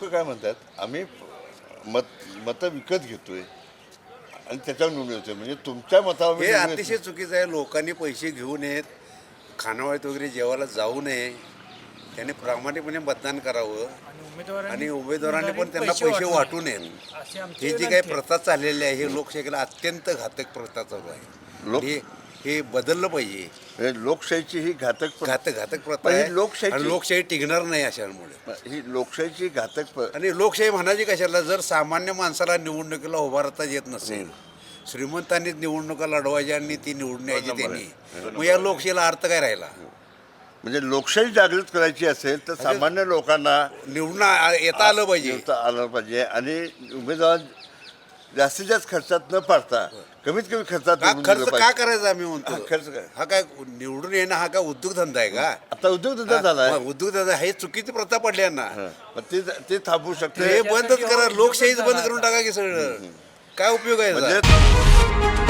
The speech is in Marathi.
काय म्हणतात, आम्ही मतं विकत घेतोय आणि त्याच्यावर निवडून येतोय. म्हणजे तुमच्या मतावर हे निवडून येत अतिशय चुकीचं आहे. लोकांनी पैसे घेऊ नयेत, खानावळीत वगैरे जेवायला जाऊ नये, त्याने प्रामाणिकपणे मतदान करावं आणि उमेदवारांनी पण त्यांना पैसे वाटू नयेत. ही जी काही प्रथा चाललेली आहे हे लोकशाहीला अत्यंत घातक प्रथा चालू आहे. लोक- हे बदललं पाहिजे. नाही. लोकशाहीची ही घातक घातक प्रथा पण ही आहे लोकशाहीची- आणि लोकशाही टिकणार नाही अशामुळे. ही लोकशाहीची घातक आणि लोकशाही म्हणायची कशाला, जर सामान्य माणसाला निवडणुकीला उभारता येत नसेल, श्रीमंतांनीच निवडणुका लढवायच्या आणि ती निवडून यायची त्यांनी, मग या लोकशाहीला अर्थ काय राहिला? म्हणजे लोकशाही जागृत करायची असेल तर सामान्य लोकांना निवडून येता आलं पाहिजे. निवडता आलं पाहिजे आणि उमेदवार जास्तीत जास्त खर्चात न पाडता कमीत कमी खर्चात निवडून खर्च दिलं का पाहिजे. करायचा आम्ही म्हणतो? खर्च काय हा काय निवडून येणं हा काय उद्योगधंदा आहे का? आता उद्योगधंदा झालाय. उद्योगधंदा हे चुकीची प्रथा पडली यांना. मग ते थांबू शकते. हे बंदच करा, लोकशाहीच बंद करून टाका की सगळं. काय उपयोग आहे याचा? म्हणजे